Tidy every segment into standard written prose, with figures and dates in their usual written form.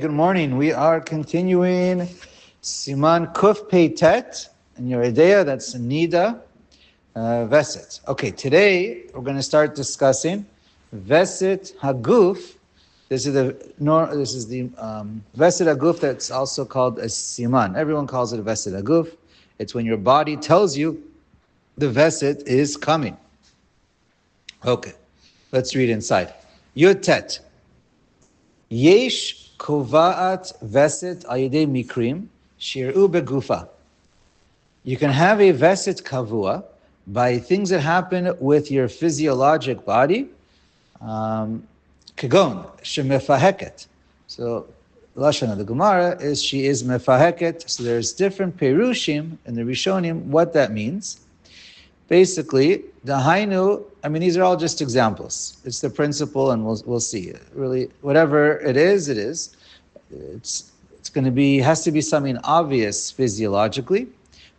Good morning. We are continuing Siman Kuf Pei Tet in Yoreh, that's Niddah, Veses. Okay, today we're going to start discussing Veset HaGuf. This is the Veset HaGuf that's also called a Siman. Everyone calls it a Veset HaGuf. It's when your body tells you the Veset is coming. Okay, let's read inside. Yud Tet. Yesh Kovaat Veset Ayidei Mikrim Shir'u Begufa. You can have a Veset Kavua by things that happen with your physiologic body. Kagon, Shemefaheket. So, Lashon of the Gemara is she is Mefaheket. So there's different Perushim in the Rishonim, what that means. Basically, the Hainu, these are all just examples. It's the principle, and we'll see. Really, whatever it is, it is. It's going to be, has to be something obvious physiologically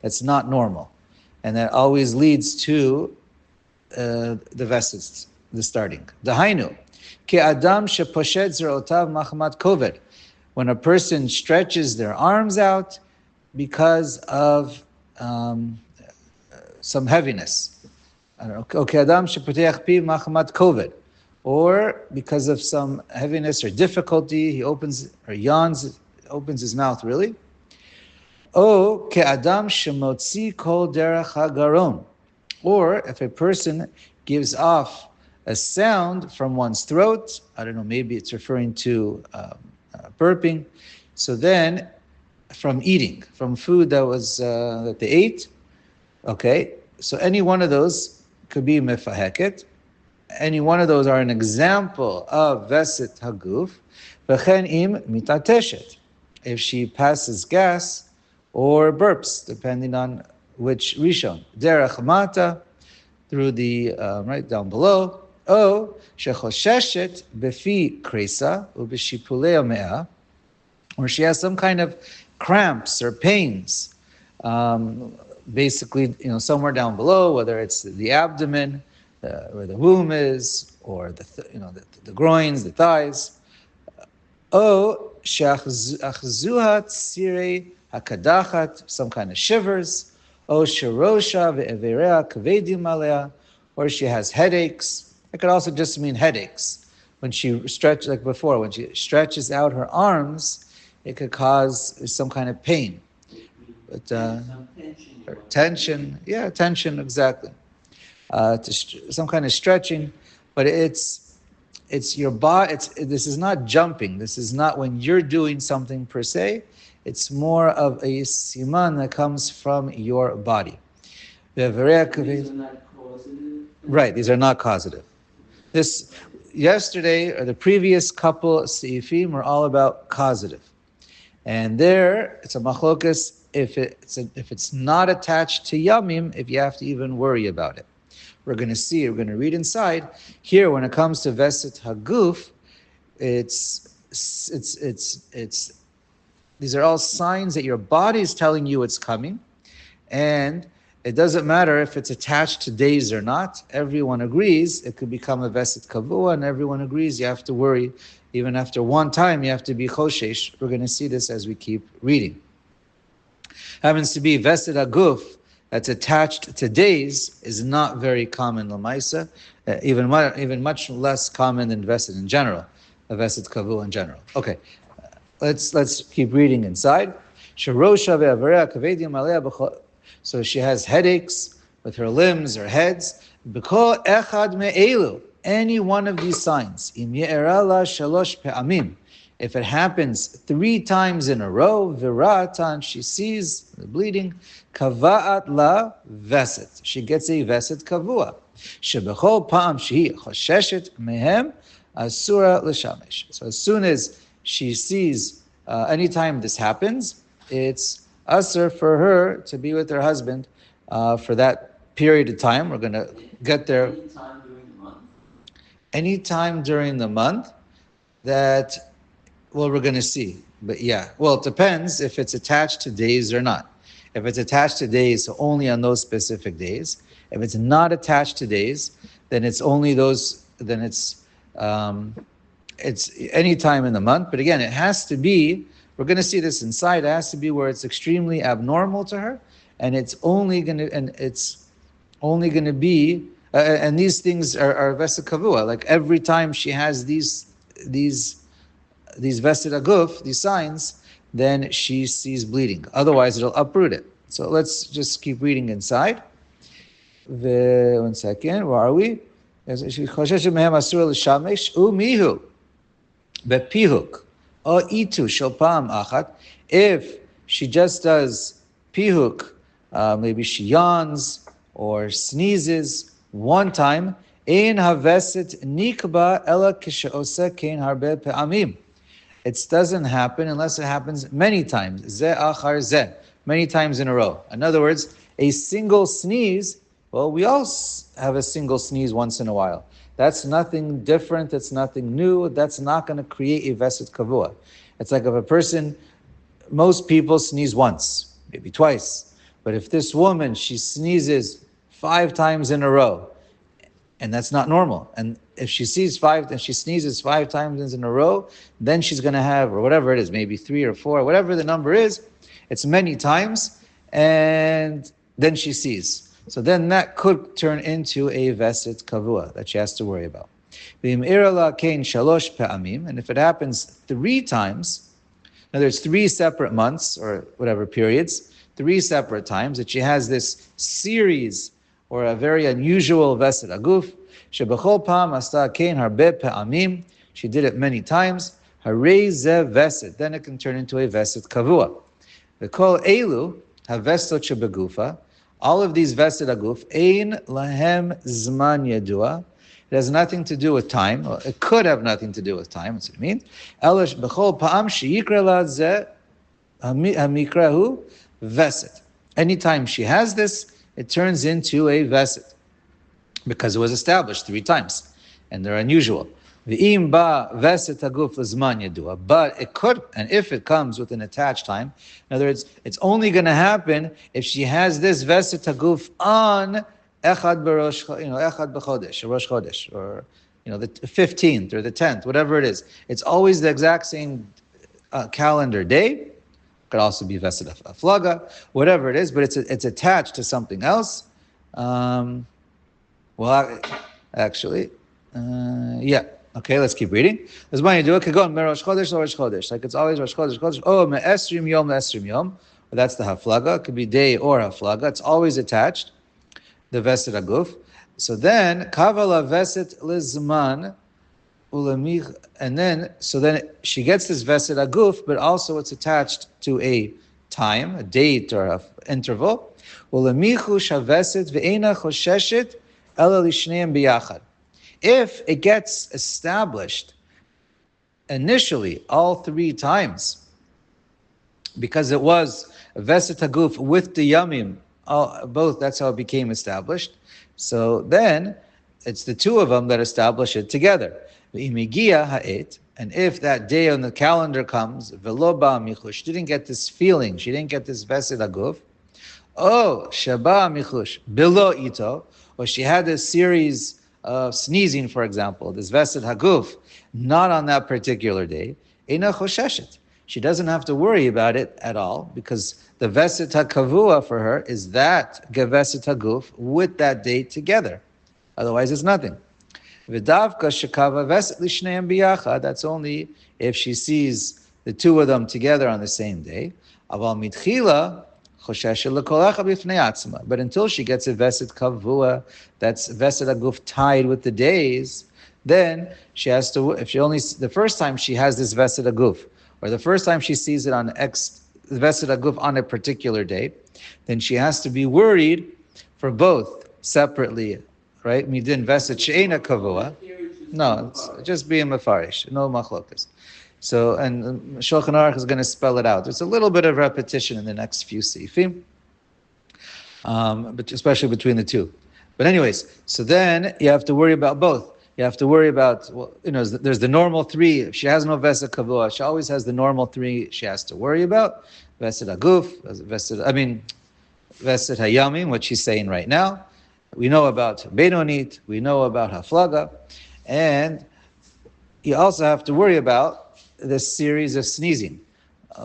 that's not normal. And that always leads to the Veses, the starting. The Hainu, Ki Adam sheposhet zerotav machmat koved. When a person stretches their arms out because of some heaviness. I don't know. Or because of some heaviness or difficulty, he opens or yawns, opens his mouth really. Or if a person gives off a sound from one's throat, I don't know, maybe it's referring to burping. So then, from eating, from food that they ate. Okay, so any one of those could be mefaheket. Any one of those are an example of Veset HaGuf. V'chen im mitateshet. If she passes gas or burps, depending on which rishon. Derech mata, through the, right down below. O shechosheshet befi kresa ubeshipulei mea, or she has some kind of cramps or pains. Basically, somewhere down below, whether it's the abdomen, where the womb is, or the groins, the thighs. O sheachzuhat sirei hakadachat, some kind of shivers. O shirosha ve'everea kavedim alea, or she has headaches. It could also just mean headaches. When she stretches, like before, when she stretches out her arms, it could cause some kind of pain. But tension, exactly. Some kind of stretching, but it's your body. This is not jumping. This is not when you're doing something per se. It's more of a siman that comes from your body. These are not causative. Right, these are not causative. This yesterday or the previous couple seifim were all about causative, and there it's a machlokas. If it's not attached to yamim, if you have to even worry about it. We're going to read inside. Here, when it comes to Veset HaGuf, these are all signs that your body is telling you it's coming, and it doesn't matter if it's attached to days or not. Everyone agrees it could become a Veset Kavua, and everyone agrees you have to worry. Even after one time, you have to be choshesh. We're going to see this as we keep reading. Happens to be Veset HaGuf that's attached to days is not very common lamaisa, even much less common than Veset in general, a Veset Kavu in general. Okay, let's keep reading inside. So she has headaches with her limbs or heads. Any one of these signs. If it happens 3 times in a row, viratan, she sees the bleeding, kava'at la veset. She gets a veset kavua. Shebechol pa'am shehi chosheshet mehem asura l'shamesh. So as soon as she sees, anytime this happens, it's asur for her to be with her husband for that period of time. We're going to get there. Anytime during the month that... Well, we're going to see. But yeah, well, it depends if it's attached to days or not. If it's attached to days, so only on those specific days. If it's not attached to days, then it's only those, then it's it's any time in the month. But again, it has to be, we're going to see this inside, it has to be where it's extremely abnormal to her, and it's only going to be, and these things are Vesed Kavua. Like every time she has these Vesed HaGuf, these signs, then she sees bleeding. Otherwise, it'll uproot it. So let's just keep reading inside. One second, where are we? If she just does pihuk, maybe she yawns or sneezes one time, it doesn't happen unless it happens many times. Zeh achar zeh, many times in a row. In other words, a single sneeze, well, we all have a single sneeze once in a while. That's nothing different, that's nothing new, that's not going to create a Vesed Kavua. It's like if a person, most people sneeze once, maybe twice. But if this woman, she sneezes 5 times in a row, and that's not normal. And if she sneezes 5 times in a row, then she's going to have, or whatever it is, maybe 3 or 4, whatever the number is, it's many times, and then she sees. So then that could turn into a Vesed Kavua that she has to worry about. And if it happens 3 times, now there's 3 separate months, or whatever periods, 3 separate times that she has this series, or a very unusual Vesed HaGuf, Shebechol Pam Asta Kein Harbe Pe'amim, she did it many times, Harei Zeh Vesed, then it can turn into a Vesed Kavua. V'kol Elu, HaVestot Shebegufa, all of these Vesed HaGuf, Ein Lahem Zman Yedua, it has nothing to do with time, well, it could have nothing to do with time, that's what it means. Elish Bechol Pam Sheikra La Zeh Hamikrahu Vesed. Anytime she has this, it turns into a Vesed, because it was established 3 times, and they're unusual. V'im ba Vesed HaGuf l'zman yedua, but it could, and if it comes with an attached time, in other words, it's only going to happen if she has this Vesed HaGuf on Echad b'Chodesh, or Rosh Chodesh, or the 15th or the 10th, whatever it is. It's always the exact same calendar day. Could also be Vesed Aflaga, whatever it is, but it's attached to something else. Okay, let's keep reading. As many do it, could go on Rosh Chodesh or Rosh Chodesh. Like it's always Rosh Chodesh. Oh, Me'esrim Yom. Well, that's the Haflaga. It could be day or Haflaga. It's always attached, the Vesed HaGuf. So then, Kavala Vesed Lizman, and then she gets this Vesed HaGuf, but also it's attached to a time, a date or an interval. If it gets established initially all 3 times, because it was Vesed HaGuf with the Yomim, both, that's how it became established. So then it's the 2 of them that establish it together. And if that day on the calendar comes, she didn't get this feeling, she didn't get this Vesed HaGuf, or she had this series of sneezing, for example, this Vesed HaGuf, not on that particular day, she doesn't have to worry about it at all, because the Vesed HaKavua for her is that Vesed HaGuf with that date together. Otherwise, it's nothing. That's only if she sees the 2 of them together on the same day. But until she gets a Vesed Kavua, that's Vesed HaGuf tied with the days, then she has to, if she only, the first time she has this Vesed HaGuf, or the first time she sees it on Vesed HaGuf on a particular day, then she has to be worried for both separately, right? Midin Vesed She'ena Kavua. No, it's just being Mefarish, no machlokas. So, and Shulchan Aruch is going to spell it out. There's a little bit of repetition in the next few seifim, but especially between the 2. But anyways, so then you have to worry about both. You have to worry about, there's the normal 3. If she has no Vesed Kavua, she always has the normal 3 she has to worry about. Vesed HaGuf, Vesed HaYamim, what she's saying right now. We know about Benonit, we know about Haflaga, and you also have to worry about this series of sneezing.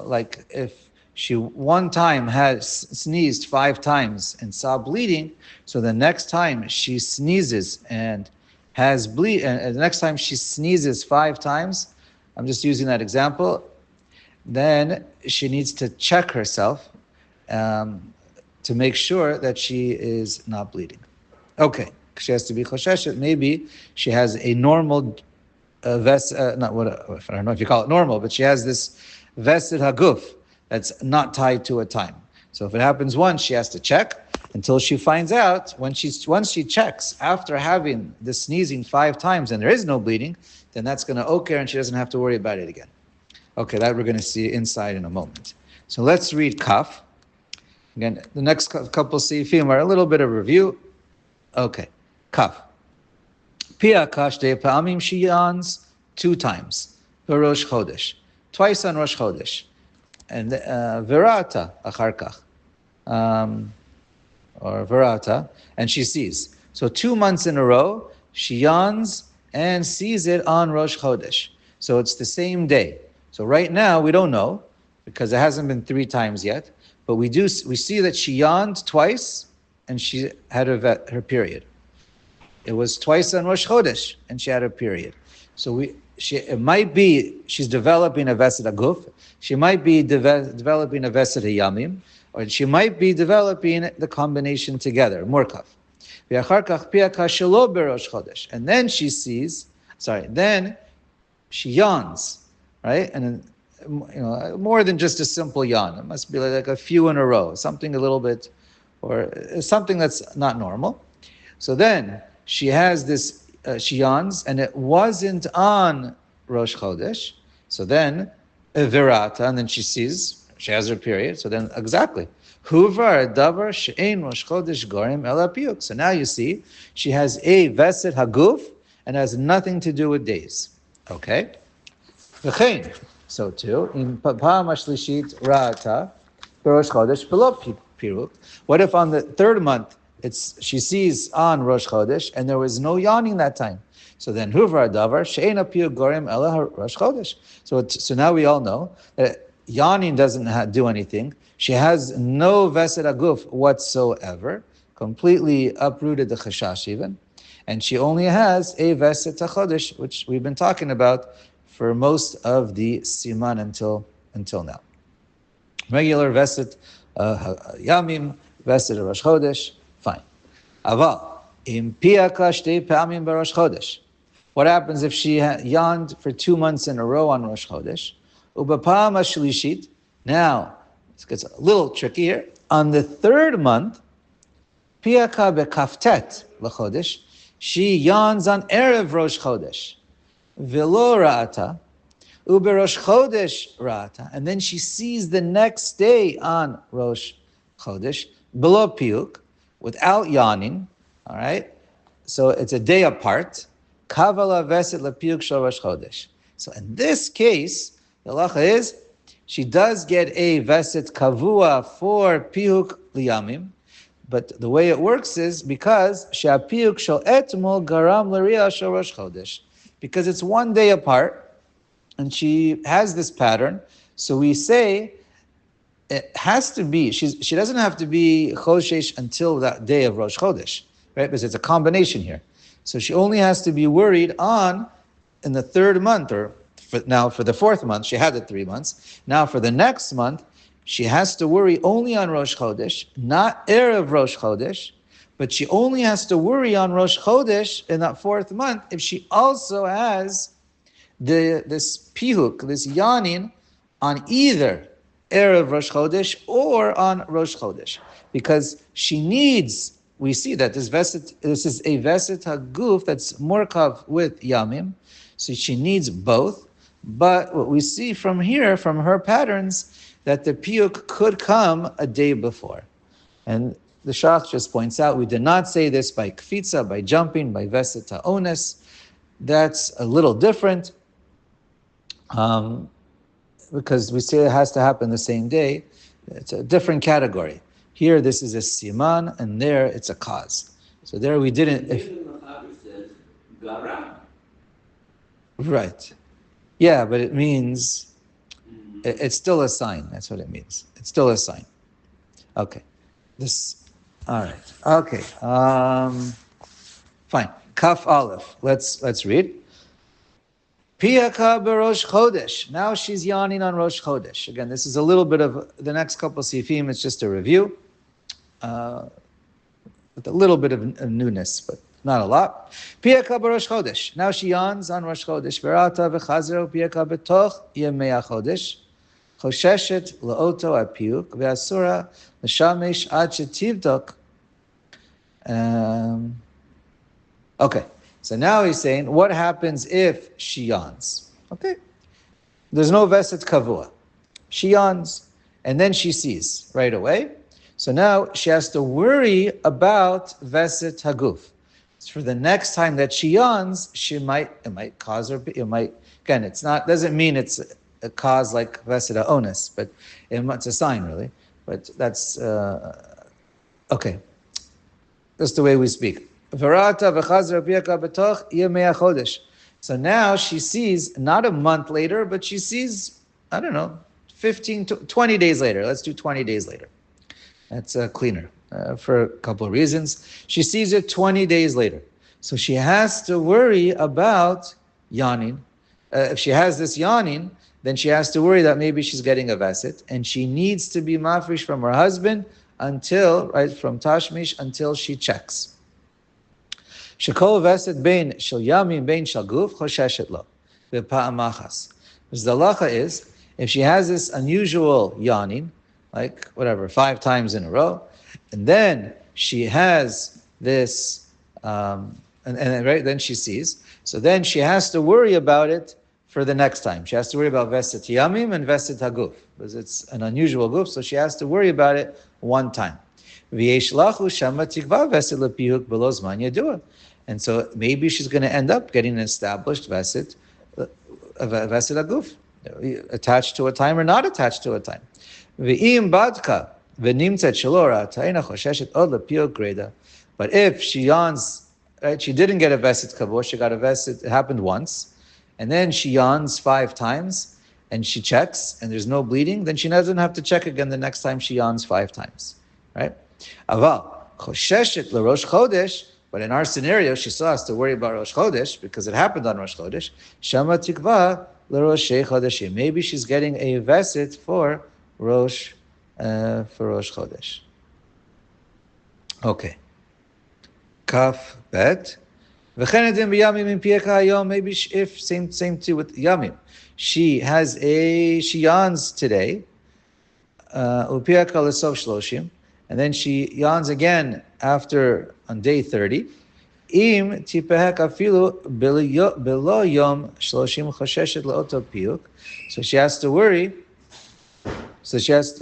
Like if she one time had sneezed 5 times and saw bleeding, so the next time she sneezes and has bleed, and the next time she sneezes 5 times, I'm just using that example, then she needs to check herself to make sure that she is not bleeding. Okay, she has to be chosheshet. Maybe she has a normal not what I don't know if you call it normal, but she has this vesed HaGuf that's not tied to a time. So if it happens once, she has to check until she finds out. Once she checks after having the sneezing 5 times and there is no bleeding, then that's going to okay, and she doesn't have to worry about it again. Okay, that we're going to see inside in a moment. So let's read Kaf. Again, the next couple Seifim are a little bit of review. Okay, Kaf. Pia kashte pa'amim she yawns 2 times. Rosh Chodesh. Twice on Rosh Chodesh. And Verata acharkach. Or Verata. And she sees. So 2 months in a row, she yawns and sees it on Rosh Chodesh. So it's the same day. So right now, we don't know, because it hasn't been 3 times yet, but we see that she yawned twice, and she had her period. It was twice on Rosh Chodesh, and she had her period. So it might be she's developing a Vesed HaGuf, she might be developing a Vesed HaYamim, or she might be developing the combination together, Murkav. And then she sees, then she yawns, right? And more than just a simple yawn. It must be like a few in a row, something a little bit, or something that's not normal. So then she has this, she yawns, and it wasn't on Rosh Chodesh. So then, Virata, and then she sees, she has her period. So then, exactly. Huvar davar she'ein Rosh Chodesh gorim ela piyuk. So now you see, she has a Vesed HaGuf, and has nothing to do with days. Okay? V'chein. So too, in Pa'am HaShlishit Ra'ata, Rosh Chodesh below piruk. What if on the 3rd month, she sees on Rosh Chodesh, and there was no yawning that time? So then, Huvar davar she'ein piyuk gorim ela Rosh Chodesh. So now we all know that yawning doesn't do anything. She has no Vesed HaGuf whatsoever, completely uprooted the chashash even, and she only has a Vesed HaChodesh, which we've been talking about for most of the siman until now. Regular Vesed Yamim, Vesed Rosh Chodesh, fine. Aval, im piyaka shtei pa'amim b'Rosh Chodesh. What happens if she yawned for 2 months in a row on Rosh Chodesh? Ubapam HaShlishit. Now, it gets a little tricky here. On the 3rd month, piyaka be'kaftet l'chodesh, she yawns on Erev Rosh Chodesh. Velo ra'ata, uberosh chodesh ra'ata, and then she sees the next day on Rosh Chodesh, below piyuk, without yawning, all right? So it's a day apart. Kavala veset lepiyuk shel Rosh Chodesh. So in this case, the halacha is, she does get a veset kavua for piyuk liyamim, but the way it works is because she'apiyuk shel etmol garam l'riah shel Rosh Chodesh. Because it's 1 day apart, and she has this pattern, so we say it has to be, she doesn't have to be choshesh until that day of Rosh Chodesh, right? Because it's a combination here. So she only has to be worried on in the 3rd month, or for the 4th month, she had it 3 months. Now for the next month, she has to worry only on Rosh Chodesh, not Erev Rosh Chodesh, but she only has to worry on Rosh Chodesh in that 4th month if she also has this pihuk, this yanin, on either Erev Rosh Chodesh or on Rosh Chodesh. Because she needs, we see that this is a Vesed HaGuf that's murkav with Yamim, so she needs both. But what we see from here, from her patterns, that the piyuk could come a day before. And the Shach just points out, we did not say this by kfitza, by jumping, by Vesed HaOnes. That's a little different, because we say it has to happen the same day. It's a different category. Here, this is a siman, and there, it's a cause. So there we didn't... Right. Yeah, but it means it's still a sign. That's what it means. It's still a sign. Okay. This. All right. Okay. Fine. Kaf Aleph. Let's read. Piyaka berosh chodesh. Now she's yawning on Rosh Chodesh. Again, this is a little bit of the next couple of sifim. It's just a review, with a little bit of newness, but not a lot. Piyaka berosh chodesh. Now she yawns on Rosh Chodesh. Verata v'chazero piyaka betoch yemei chodesh. Chosheshet laoto apiyuk ve'asura l'shamesh ad shetivdok. Okay. So now he's saying, what happens if she yawns? Okay. There's no Veset Kavua. She yawns, and then she sees right away. So now she has to worry about Veset HaGuf. So for the next time that she yawns, it might cause her, again, doesn't mean it's a cause like Veset HaOnus, but it's a sign really. But that's, okay. That's the way we speak. So now she sees, not a month later, but she sees, 15 to 20 days later. Let's do 20 days later. That's cleaner for a couple of reasons. She sees it 20 days later. So she has to worry about yawning. If she has this yawning, then she has to worry that maybe she's getting a veset, and she needs to be mafresh from her husband from Tashmish until she checks. Shekol veset bein shel yamim bein shel guf chosheshet lo v'pa'amachas. Because the halacha is, if she has this unusual yawning, like 5 times in a row, and then she has this, then she sees. So then she has to worry about it for the next time. She has to worry about veset yamim and veset haguf, because it's an unusual guf, so she has to worry about it one time. And so maybe she's going to end up getting an established veset haguf, attached to a time or not attached to a time. But if she yawns, right, she didn't get a veset kavod, she got a veset, it happened once, and then she yawns 5 times, and she checks, and there's no bleeding, then she doesn't have to check again the next time she yawns 5 times, right? Aval, chosheshet l'rosh chodesh, but in our scenario, she still has to worry about Rosh Chodesh, because it happened on Rosh Chodesh. Shama tikva l'roshei chodeshim. Maybe she's getting a veset for Rosh Chodesh. Okay. Kaf bet. V'chenedim b'yamim in piyeka hayom. Maybe if same too with yamim. She yawns today. Upiyeka l'sov shloshim, and then she yawns again on day 30. Im tipehek afilu below yom shloshim chosheshet leoto piyuk. So she has to worry. So she has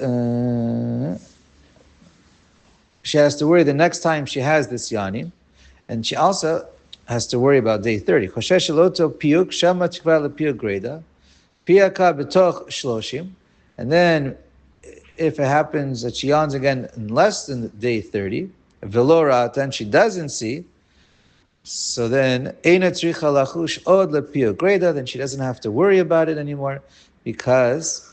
to worry the next time she has this yawning, and she also has to worry about day 30. Chosheshet leoto piyuk shama tikva lepiyuk greda piyaka betoch shloshim, and then if it happens that she yawns again in less than day 30, velora, then she doesn't see, so then eina tzricha lachush od lepiyuk greda, then she doesn't have to worry about it anymore, because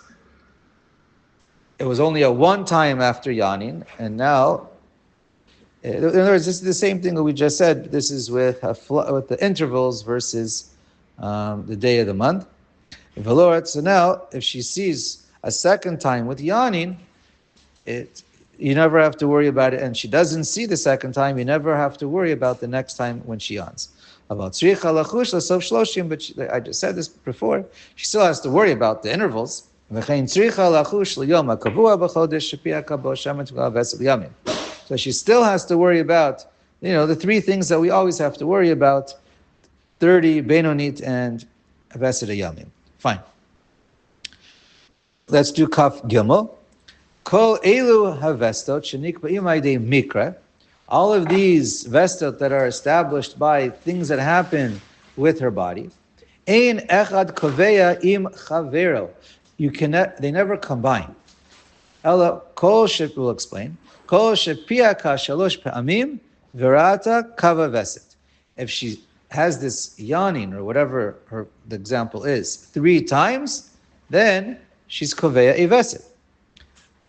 it was only a one time after yawning, and now, in other words, this is the same thing that we just said. This is with the intervals versus the day of the month. So now, if she sees a second time with yawning, you never have to worry about it, and she doesn't see the second time, you never have to worry about the next time when she yawns. About tzricha lachush l'sof shloshim, but I just said this before, she still has to worry about the intervals. So she still has to worry about, the 3 things that we always have to worry about: 30, Benonit, and Veset Yamim. Fine. Let's do Kaf Gimel. Kol elu havestot shenikba'im aydei mikra. All of these vestot that are established by things that happen with her body. Ein echad koveya im chavero. They never combine. Ella kol will explain. Kol shepiyaka shalosh pe'amim verata kava veset. If she has this yanin, or whatever the example is, 3 times, then she's koveya a veset.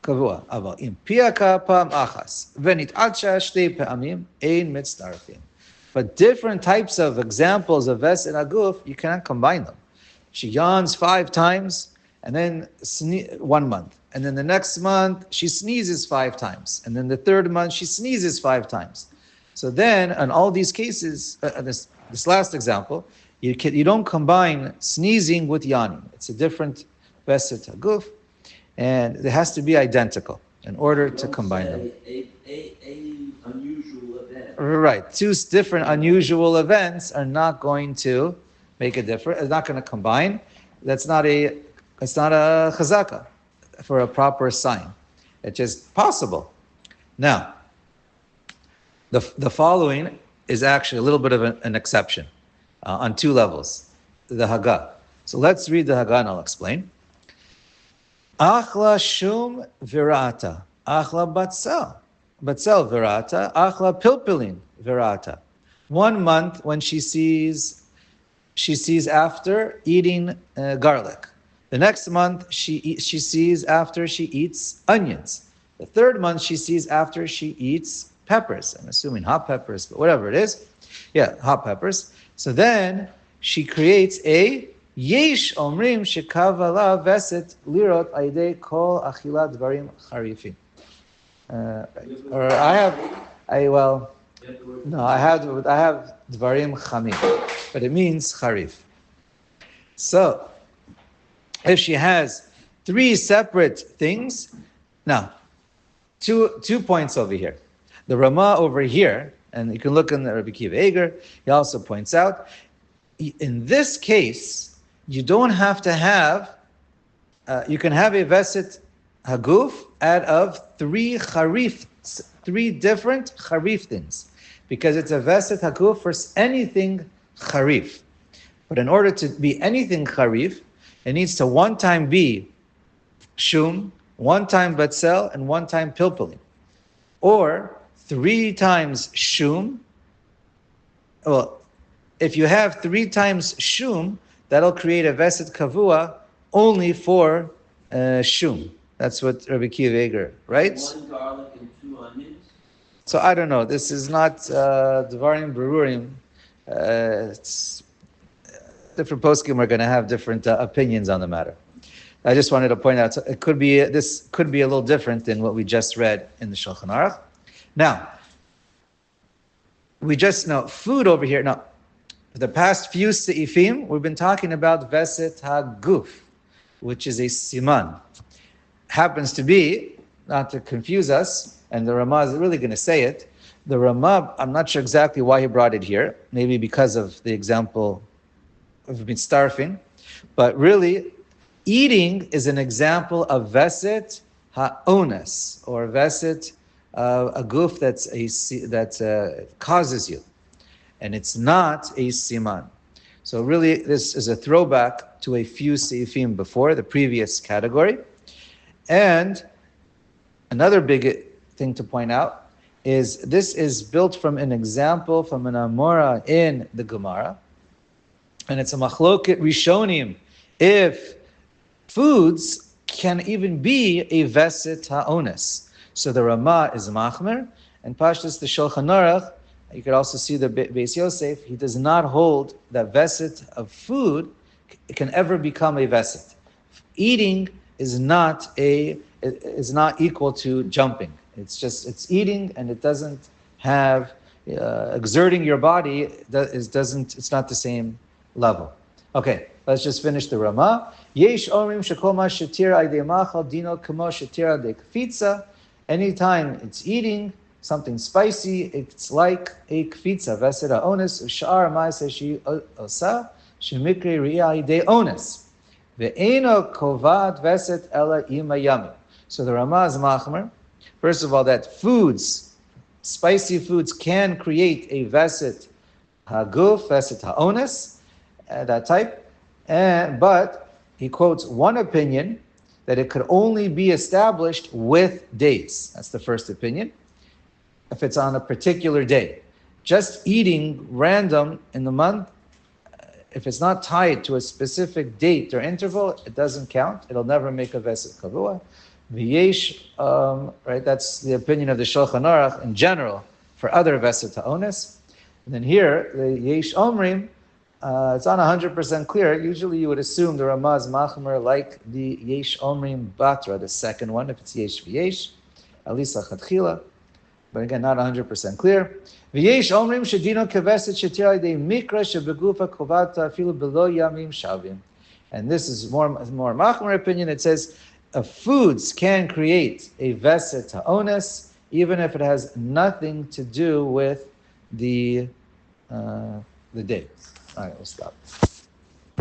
Kavua. Aval im piaka pam achas venitacha shtei pe'amim ein mitztarfim. But different types of examples of Veset HaGuf, you cannot combine them. She yawns 5 times, and then 1 month. And then the next month, she sneezes 5 times. And then the third month, she sneezes 5 times. So then, in all these cases, this last example, you don't combine sneezing with yawning. It's a different Veset HaGuf, and it has to be identical in order to combine them. Unusual event. Right. 2 different unusual events are not going to make a difference. It's not going to combine. It's not a chazaka for a proper sign. It's just possible. Now, the following is actually a little bit of an exception on 2 levels. The HaGuf. So let's read the HaGuf and I'll explain. Achla shum virata. Achla batsel. Batsel virata, achla pilpilin virata. 1 month when she sees after eating garlic. The next month she sees after she eats onions. The third month she sees after she eats peppers. I'm assuming hot peppers, but whatever it is. Yeah, hot peppers. So then she creates a yesh omrim shekavala veset lirot aidei kol achilat dvarim charifim. Or I have dvarim chamim, but it means charif. So, if she has 3 separate things, now, two points over here. The Ramah over here, and you can look in the Rabbi Akiva Eiger, he also points out, in this case, you don't have to have, you can have a Veset HaGuf out of 3 different charif things, because it's a Veset HaGuf for anything charif. But in order to be anything charif, it needs to 1 time be shum, 1 time batzel, and 1 time pilpilin. Or 3 times shum. Well, if you have 3 times shum, that'll create a Veset Kavua only for shum. That's what Rabbi Akiva Eiger writes. 1 garlic and 2 onions. So I don't know. This is not Dvarim Berurim. It's different poskim are going to have different opinions on the matter. I just wanted to point out, so this could be a little different than what we just read in the Shulchan Aruch. Now, we just know food over here. Now, for the past few seifim, we've been talking about Veset HaGuf, which is a siman. Happens to be, not to confuse us, and the Ramah is really going to say it. The Ramah, I'm not sure exactly why he brought it here. Maybe because of the example of being starving, but really, eating is an example of Veset HaOnes, or Veset HaGuf that causes you, and it's not a siman. So really, this is a throwback to a few seifim before the previous category. And another big thing to point out is this is built from an example from an Amora in the Gemara, and it's a machloket rishonim if foods can even be a Veset HaOnes. So the Ramah is machmer, and Pashtus the Shulchan Aruch, you could also see the Beis Yosef, he does not hold that Veset of food can ever become a Veset. Eating is not equal to jumping. It's eating, and it doesn't have exerting your body. It's not the same level. Okay, let's just finish the Ramah. Yesh omrim shekol ma shetira aydei machal dino kamo shetira aydei kfitza. Anytime it's eating something spicy, it's like a kfitza. Veset HaOnes u'shar ma'aseh she osa shemikri ri'a aydei ones. Ve'eno kovat veset ela ima yami. So the Ramah is machmer. First of all, that spicy foods can create a Veset HaGuf, Veset HaOnes, that type. But he quotes one opinion that it could only be established with dates. That's the first opinion. If it's on a particular day. just eating random in the month, if it's not tied to a specific date or interval, it doesn't count. It'll never make a Veset Kavua. V'yesh, right, that's the opinion of the Shulchan Aruch in general for other Veset Ha'ones. And then here, the Yesh Omrim, it's not 100% clear. Usually you would assume the Ramaz Machmer like the Yesh Omrim Batra, the second one, if it's Yesh V'yesh, at least Lachatchila. But again, not 100% clear. V'yesh Omrim Shedino Keveset Shetir Alidei Mikra Shebegufa Kovata Afilu Belo Yamim Shavim. And this is more Machmer opinion. It says, foods can create a Veset Ha'ones, even if it has nothing to do with the day. All right, we'll stop.